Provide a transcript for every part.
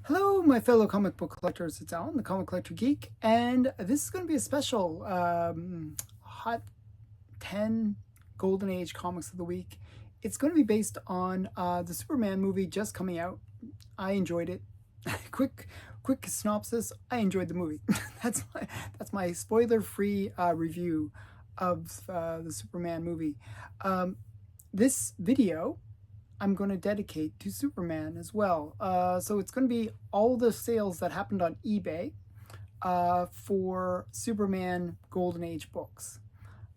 Hello, my fellow comic book collectors. It's Alan, the Comic Collector Geek, and this is going to be a special Hot 10 Golden Age Comics of the Week. It's going to be based on the Superman movie just coming out. I enjoyed it. quick synopsis. I enjoyed the movie. that's my spoiler-free review of the Superman movie. This video I'm going to dedicate to Superman as well. So it's going to be all the sales that happened on eBay for Superman Golden Age books.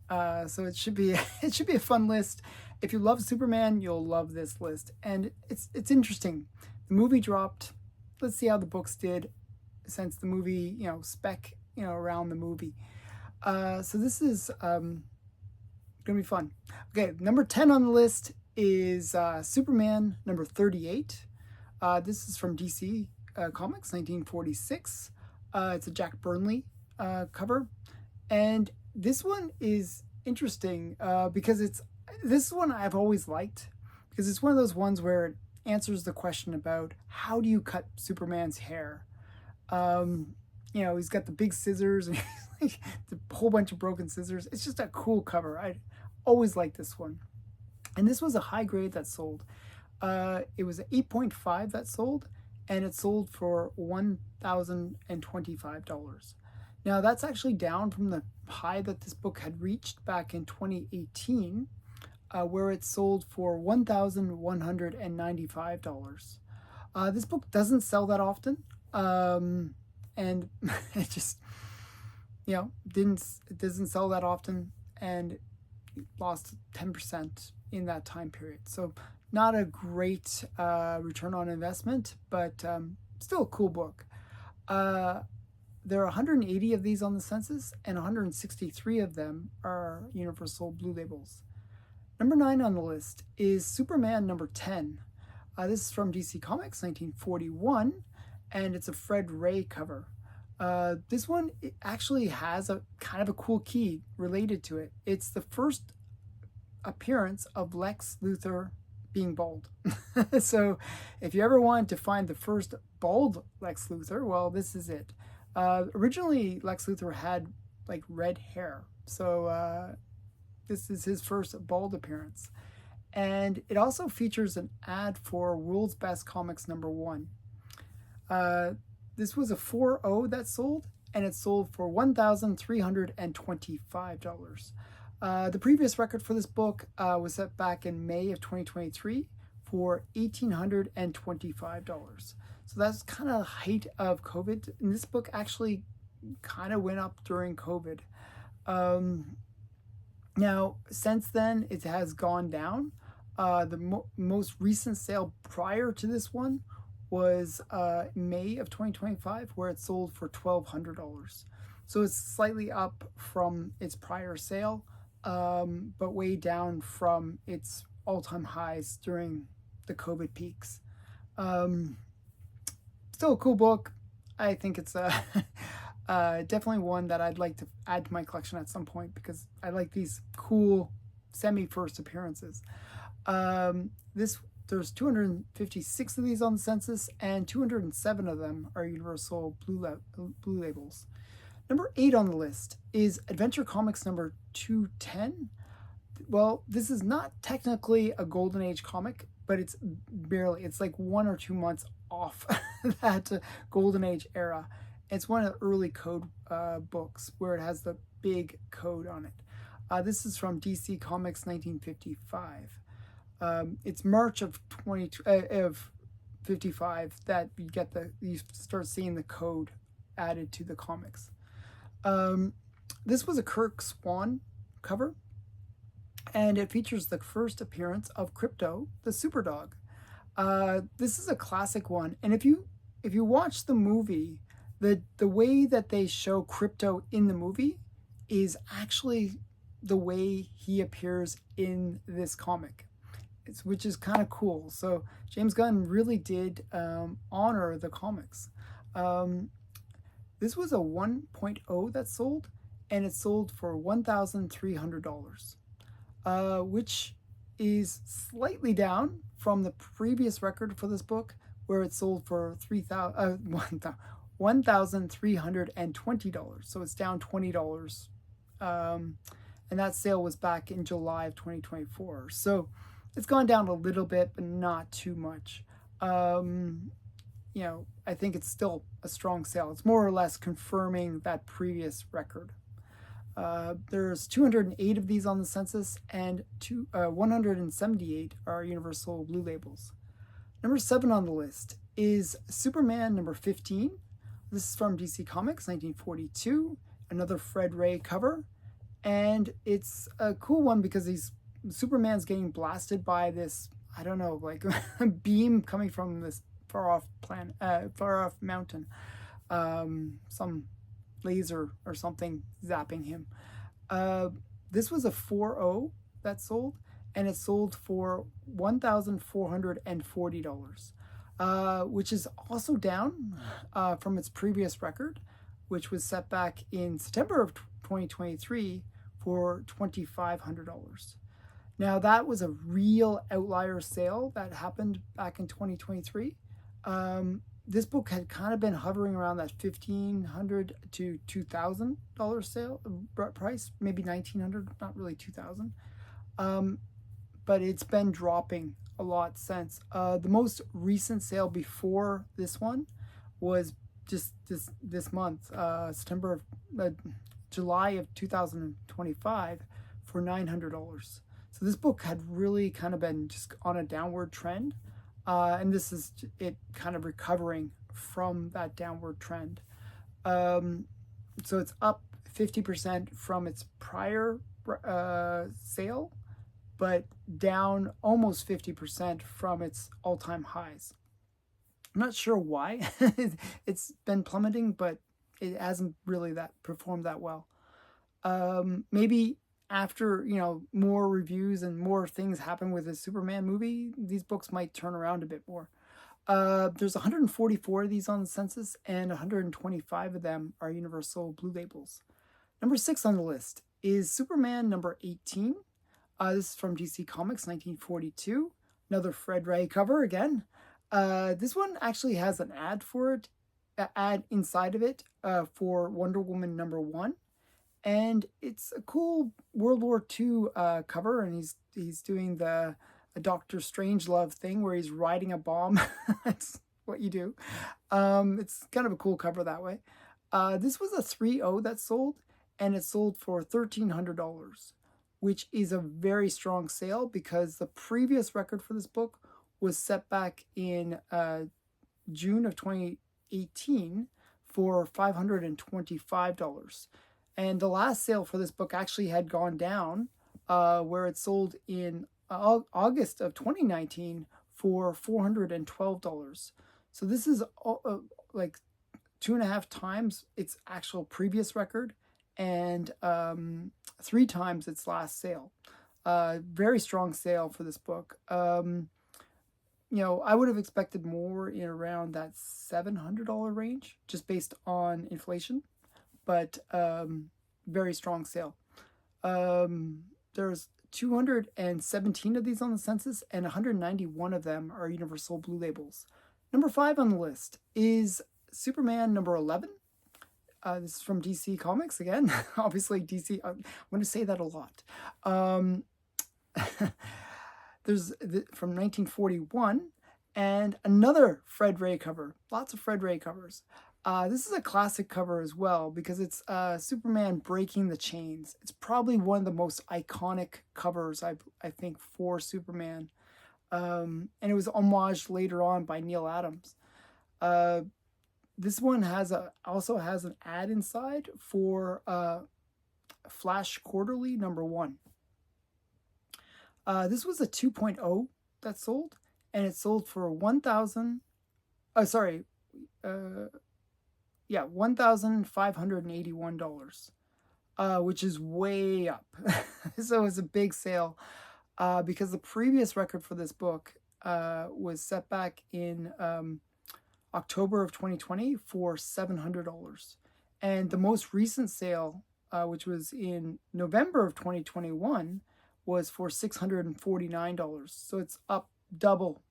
So it should be it should be a fun list. If you love Superman, you'll love this list, and it's interesting. The movie dropped. Let's see how the books did since the movie, spec, around the movie. So this is gonna be fun. Okay, number 10 on the list is Superman number 38. This is from DC Comics, 1946. It's a Jack Burnley cover. And this one is interesting because this one I've always liked, because it's one of those ones where it answers the question about how do you cut Superman's hair. He's got the big scissors and like a whole bunch of broken scissors. It's just a cool cover. I always liked this one. And this was a high grade that sold. It was an 8.5 that sold, and it sold for $1,025. Now that's actually down from the high that this book had reached back in 2018, where it sold for $1,195. This book doesn't sell that often, and it just, it doesn't sell that often, and lost 10% in that time period. So not a great return on investment, but still a cool book. There are 180 of these on the census, and 163 of them are Universal Blue Labels. Number 9 on the list is Superman number 10. This is from DC Comics, 1941, and it's a Fred Ray cover. This one actually has a kind of a cool key related to it. It's the first appearance of Lex Luthor being bald. So if you ever want to find the first bald Lex Luthor, well, this is it. Originally, Lex Luthor had like red hair. So this is his first bald appearance. And it also features an ad for World's Best Comics number 1. This was a 4.0 that sold, and it sold for $1,325. The previous record for this book was set back in May of 2023 for $1,825. So that's kind of the height of COVID. And this book actually kind of went up during COVID. Now, since then, it has gone down. The most recent sale prior to this one was May of 2025, where it sold for $1,200. So it's slightly up from its prior sale, but way down from its all-time highs during the COVID peaks. Still a cool book. I think it's definitely one that I'd like to add to my collection at some point, because I like these cool semi-first appearances. There's 256 of these on the census, and 207 of them are Universal Blue Labels. Number 8 on the list is Adventure Comics number 210. Well, this is not technically a Golden Age comic, but it's like 1 or 2 months off that Golden Age era. It's one of the early code books where it has the big code on it. This is from DC Comics 1955. It's March of 55 that you start seeing the code added to the comics. This was a Kirk Swan cover, and it features the first appearance of Krypto, the Superdog. This is a classic one, and if you watch the movie, the way that they show Krypto in the movie is actually the way he appears in this comic. Which is kind of cool. So James Gunn really did honor the comics. This was a 1.0 that sold, and it sold for $1,300, which is slightly down from the previous record for this book, where it sold for $1,320. So it's down $20. And that sale was back in July of 2024. So it's gone down a little bit, but not too much. I think it's still a strong sale. It's more or less confirming that previous record. There's 208 of these on the census, and 178 are Universal Blue Labels. Number 7 on the list is Superman number 15. This is from DC Comics, 1942, another Fred Ray cover. And it's a cool one because Superman's getting blasted by this, I don't know, like a beam coming from this far off mountain. Some laser or something zapping him. This was a 4.0 that sold, and it sold for $1,440, which is also down from its previous record, which was set back in September of 2023 for $2,500. Now that was a real outlier sale that happened back in 2023. This book had kind of been hovering around that $1,500 to $2,000 sale price, maybe $1,900, not really $2,000. But it's been dropping a lot since. The most recent sale before this one was just this month, July of 2025, for $900. So this book had really kind of been just on a downward trend. And this is it kind of recovering from that downward trend. So it's up 50% from its prior sale, but down almost 50% from its all-time highs. I'm not sure why it's been plummeting, but it hasn't really performed that well. Maybe after, more reviews and more things happen with the Superman movie, these books might turn around a bit more. There's 144 of these on the census, and 125 of them are Universal Blue Labels. Number 6 on the list is Superman number 18. This is from DC Comics, 1942. Another Fred Ray cover again. This one actually has an ad for it, ad inside of it for Wonder Woman number 1. And it's a cool World War II cover, and he's doing a Doctor Strangelove thing where he's riding a bomb. That's what you do. It's kind of a cool cover that way. This was a 3.0 that sold, and it sold for $1,300, which is a very strong sale because the previous record for this book was set back in June of 2018 for $525. And the last sale for this book actually had gone down, where it sold in August of 2019 for $412. So this is like 2.5 times its actual previous record, and 3 times its last sale. Very strong sale for this book. I would have expected more in around that $700 range, just based on inflation. But very strong sale. There's 217 of these on the census, and 191 of them are Universal Blue Labels. Number 5 on the list is Superman number 11. This is from DC Comics again. Obviously, DC. I'm going to say that a lot. There's from 1941, and another Fred Ray cover. Lots of Fred Ray covers. This is a classic cover as well because it's Superman breaking the chains. It's probably one of the most iconic covers, I think, for Superman. And it was homaged later on by Neil Adams. This one also has an ad inside for Flash Quarterly number 1. This was a 2.0 that sold, and it sold for $1,581, which is way up. So it's a big sale because the previous record for this book was set back in October of 2020 for $700. And the most recent sale, which was in November of 2021, was for $649. So it's up double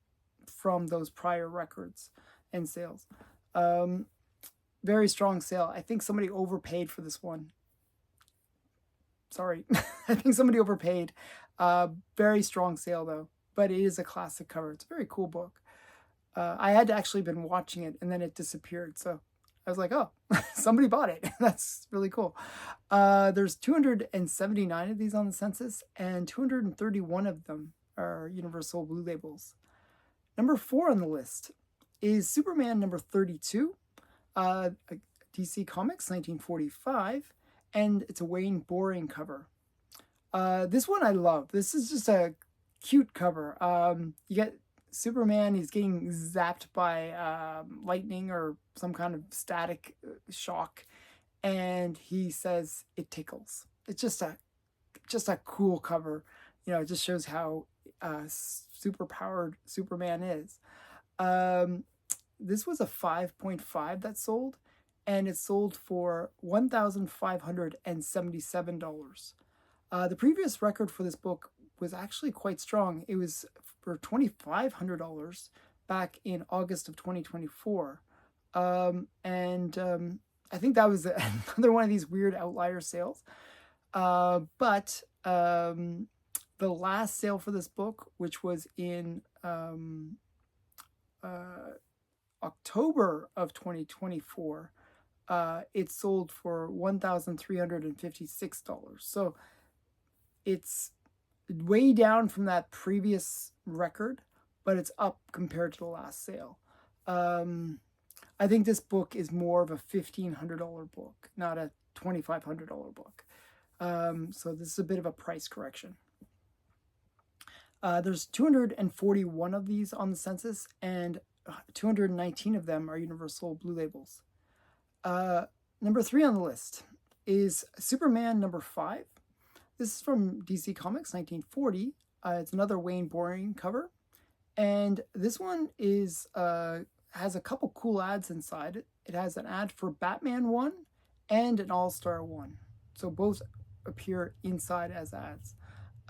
from those prior records and sales. Very strong sale. I think somebody overpaid for this one. Sorry, I think somebody overpaid. Very strong sale though, but it is a classic cover. It's a very cool book. I had actually been watching it and then it disappeared. So I was like, oh, somebody bought it. That's really cool. There's 279 of these on the census, and 231 of them are Universal Blue Labels. Number 4 on the list is Superman number 32, DC Comics, 1945, and it's a Wayne Boring cover. This one I love. This is just a cute cover. You get Superman, he's getting zapped by lightning or some kind of static shock, and he says it tickles. It's just a cool cover. You know, it just shows how super powered Superman is. This was a 5.5 that sold, and it sold for $1,577. The previous record for this book was actually quite strong. It was for $2,500 back in August of 2024. I think that was another one of these weird outlier sales. But the last sale for this book, which was in October of 2024, it sold for $1,356. So it's way down from that previous record, but it's up compared to the last sale. I think this book is more of a $1,500 book, not a $2,500 book. So this is a bit of a price correction. There's 241 of these on the census, and 219 of them are Universal Blue Labels. Number 3 on the list is Superman number 5. This is from DC Comics, 1940. It's another Wayne Boring cover. And this one is has a couple cool ads inside. It has an ad for Batman 1 and an All-Star 1. So both appear inside as ads.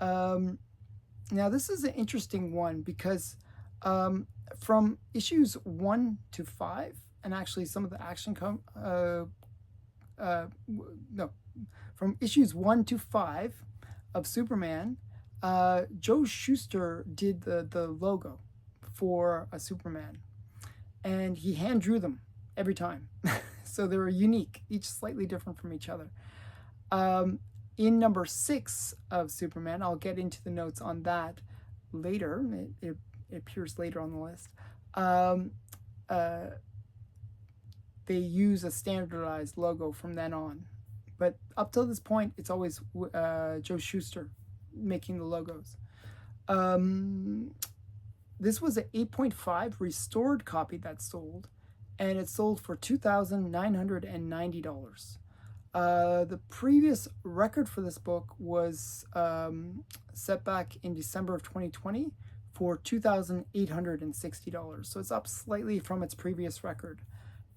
Now this is an interesting one because from issues 1 to 5, and actually some of the action from issues 1 to 5 of Superman, Joe Shuster did the logo for a Superman, and he hand drew them every time. So they were unique, each slightly different from each other. In number 6 of Superman, I'll get into the notes on that later. It appears later on the list. They use a standardized logo from then on. But up till this point, it's always Joe Shuster making the logos. This was an 8.5 restored copy that sold, and it sold for $2,990. The previous record for this book was set back in December of 2020 for $2,860. So it's up slightly from its previous record.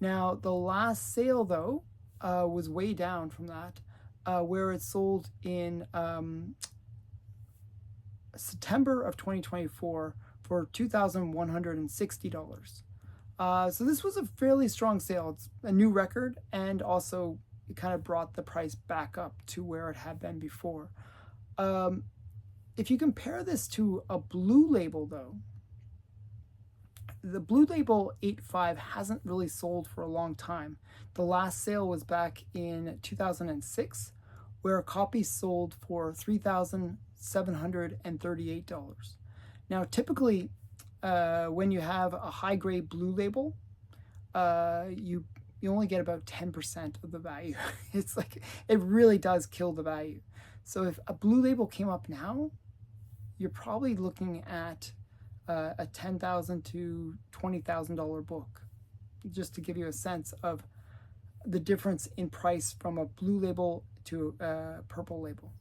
Now, the last sale, though, was way down from that, where it sold in September of 2024 for $2,160. So this was a fairly strong sale. It's a new record, and also it kind of brought the price back up to where it had been before. If you compare this to a Blue Label, though, the Blue Label 8.5 hasn't really sold for a long time. The last sale was back in 2006, where a copy sold for $3,738. Now, typically, when you have a high-grade Blue Label, you only get about 10% of the value. It's like, it really does kill the value. So if a Blue Label came up now, you're probably looking at a $10,000 to $20,000 book, just to give you a sense of the difference in price from a Blue Label to a Purple Label.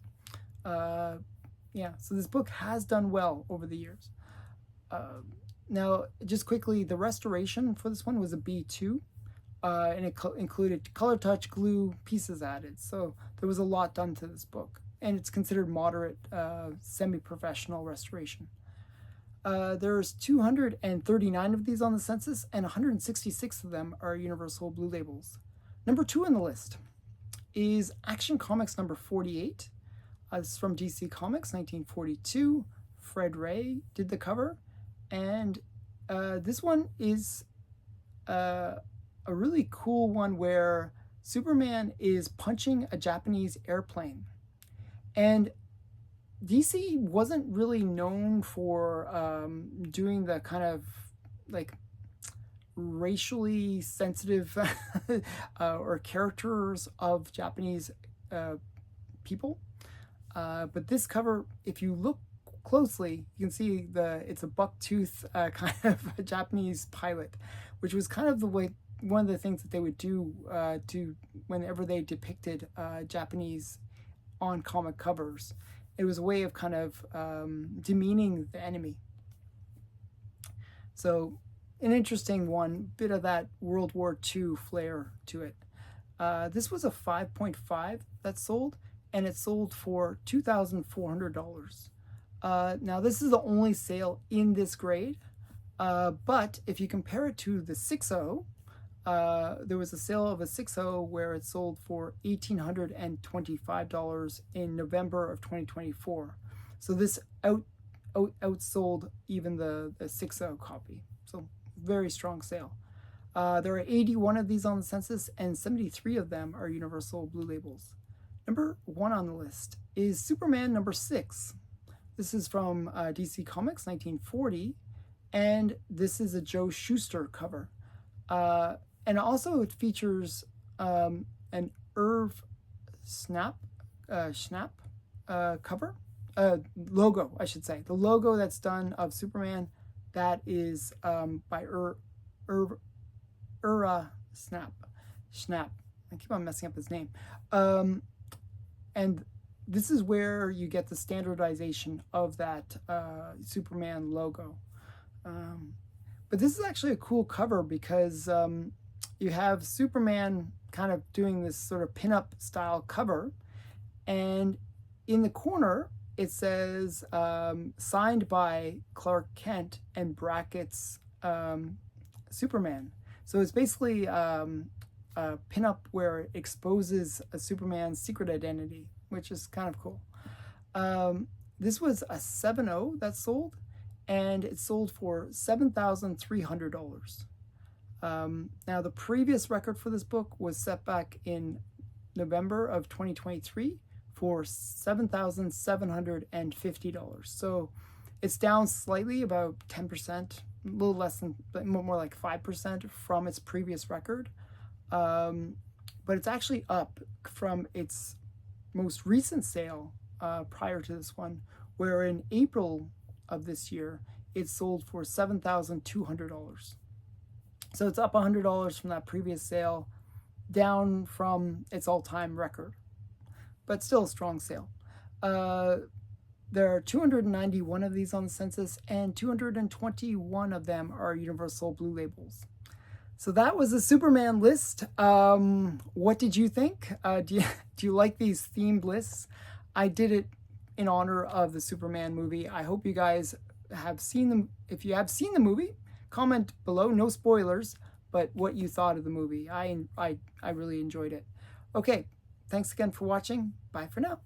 Yeah, so this book has done well over the years. Now, just quickly, the restoration for this one was a B2, and it included color touch, glue, pieces added. So there was a lot done to this book, and it's considered moderate, semi-professional restoration. There's 239 of these on the census, and 166 of them are Universal Blue Labels. Number 2 on the list is Action Comics number 48. This is from DC Comics, 1942. Fred Ray did the cover, and this one is a really cool one where Superman is punching a Japanese airplane. And DC wasn't really known for doing the kind of like racially sensitive or characters of Japanese people. But this cover, if you look closely, you can see it's a bucktooth kind of a Japanese pilot, which was kind of the way, one of the things that they would do to whenever they depicted Japanese on comic covers. It was a way of kind of demeaning the enemy. So an interesting one, bit of that World War II flair to it. This was a 5.5 that sold, and it sold for $2,400. Now this is the only sale in this grade, but if you compare it to the 6.0, there was a sale of a 6.0 where it sold for $1,825 in November of 2024. So this outsold even the 6.0 copy. So very strong sale. There are 81 of these on the census, and 73 of them are Universal Blue Labels. Number 1 on the list is Superman number 6. This is from DC Comics, 1940, and this is a Joe Shuster cover. And also it features an Irv Schnapp cover, logo, I should say. The logo that's done of Superman, that is by Ira Schnapp. I keep on messing up his name. And this is where you get the standardization of that Superman logo. But this is actually a cool cover because you have Superman kind of doing this sort of pinup style cover, and in the corner it says signed by Clark Kent and brackets Superman. So it's basically a pinup where it exposes a Superman's secret identity, which is kind of cool. This was a 7.0 that sold, and it sold for $7,300. Now the previous record for this book was set back in November of 2023 for $7,750. So it's down slightly, about 10%, a little less than, but more like 5% from its previous record. But it's actually up from its most recent sale prior to this one, where in April of this year, it sold for $7,200. So it's up $100 from that previous sale, down from its all-time record, but still a strong sale. There are 291 of these on the census, and 221 of them are Universal Blue Labels. So that was the Superman list. What did you think? Do you like these themed lists? I did it in honor of the Superman movie. I hope you guys have seen them. If you have seen the movie, comment below, no spoilers, but what you thought of the movie. I really enjoyed it. Okay, thanks again for watching. Bye for now.